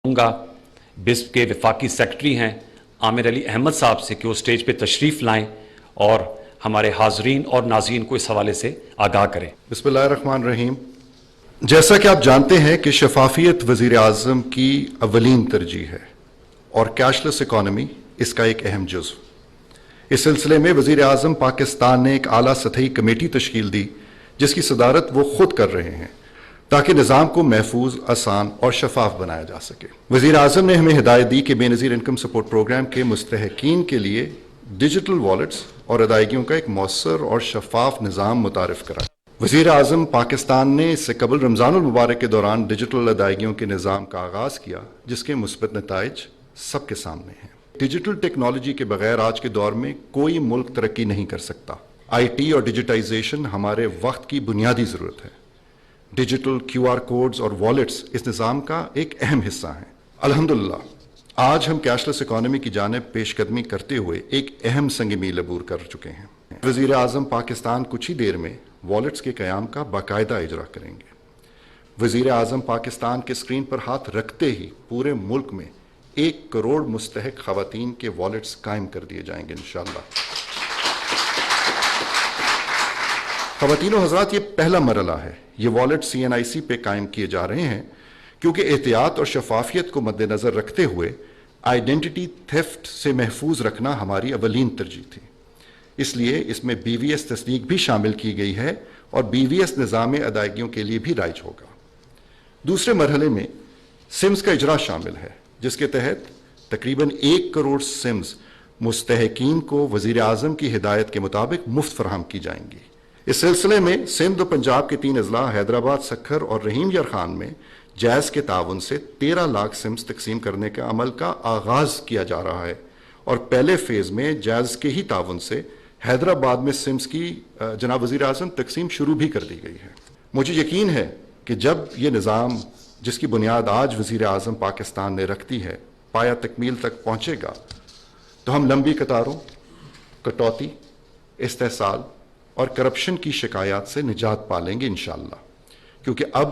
گا بسپ کے وفاقی سیکرٹری ہیں عامر علی احمد صاحب سے کہ وہ اسٹیج پہ تشریف لائیں اور ہمارے حاضرین اور ناظرین کو اس حوالے سے آگاہ کریں۔ بسم اللہ الرحمن الرحیم۔ جیسا کہ آپ جانتے ہیں کہ شفافیت وزیر اعظم کی اولین ترجیح ہے اور کیش لیس اکانومی اس کا ایک اہم جزو۔ اس سلسلے میں وزیر اعظم پاکستان نے ایک اعلیٰ سطحی کمیٹی تشکیل دی جس کی صدارت وہ خود کر رہے ہیں تاکہ نظام کو محفوظ، آسان اور شفاف بنایا جا سکے۔ وزیر اعظم نے ہمیں ہدایت دی کہ بے نظیر انکم سپورٹ پروگرام کے مستحقین کے لیے ڈیجیٹل والیٹس اور ادائیگیوں کا ایک مؤثر اور شفاف نظام متعارف کرائے۔ وزیر اعظم پاکستان نے اس سے قبل رمضان المبارک کے دوران ڈیجیٹل ادائیگیوں کے نظام کا آغاز کیا جس کے مثبت نتائج سب کے سامنے ہیں۔ ڈیجیٹل ٹیکنالوجی کے بغیر آج کے دور میں کوئی ملک ترقی نہیں کر سکتا۔ آئی ٹی اور ڈیجیٹائزیشن ہمارے وقت کی بنیادی ضرورت ہے۔ ڈیجیٹل کیو آر کوڈز اور والیٹس اس نظام کا ایک اہم حصہ ہیں۔ الحمدللہ آج ہم کیش لیس اکانومی کی جانب پیش قدمی کرتے ہوئے ایک اہم سنگ میل عبور کر چکے ہیں۔ وزیر اعظم پاکستان کچھ ہی دیر میں والیٹس کے قیام کا باقاعدہ اجرا کریں گے۔ وزیر اعظم پاکستان کے اسکرین پر ہاتھ رکھتے ہی پورے ملک میں 1 کروڑ مستحق خواتین کے والیٹس قائم کر دیے جائیں گے انشاءاللہ۔ خواتین و حضرات، یہ پہلا مرحلہ ہے۔ یہ والیٹ CNIC پہ قائم کیے جا رہے ہیں کیونکہ احتیاط اور شفافیت کو مد نظر رکھتے ہوئے آئیڈینٹی تھیفٹ سے محفوظ رکھنا ہماری اولین ترجیح تھی۔ اس لیے اس میں BVS تصدیق بھی شامل کی گئی ہے اور BVS نظام ادائیگیوں کے لیے بھی رائج ہوگا۔ دوسرے مرحلے میں سمز کا اجرا شامل ہے جس کے تحت تقریباً 1 کروڑ سمز مستحقین کو وزیر اعظم کی ہدایت کے مطابق مفت فراہم کی جائیں گی۔ اس سلسلے میں سندھ و پنجاب کے 3 اضلاع حیدرآباد، سکھر اور رحیم یار خان میں جیز کے تعاون سے 13 لاکھ سمز تقسیم کرنے کے عمل کا آغاز کیا جا رہا ہے اور پہلے فیز میں جیز کے ہی تعاون سے حیدرآباد میں سمز کی جناب وزیر اعظم تقسیم شروع بھی کر دی گئی ہے۔ مجھے یقین ہے کہ جب یہ نظام جس کی بنیاد آج وزیر اعظم پاکستان نے رکھ دی ہے پایا تکمیل تک پہنچے گا تو ہم لمبی قطاروں، کٹوتی، استحصال اور کرپشن کی شکایات سے نجات پالیں گے انشاءاللہ، کیونکہ اب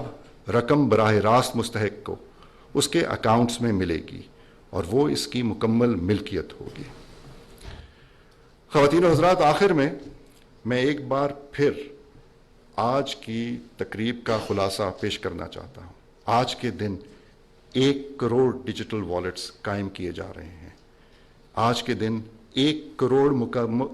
رقم براہ راست مستحق کو اس کے اکاؤنٹس میں ملے گی اور وہ اس کی مکمل ملکیت ہوگی۔ خواتین و حضرات، آخر میں ایک بار پھر آج کی تقریب کا خلاصہ پیش کرنا چاہتا ہوں۔ آج کے دن 1 کروڑ ڈیجیٹل والیٹس قائم کیے جا رہے ہیں۔ آج کے دن 1 کروڑ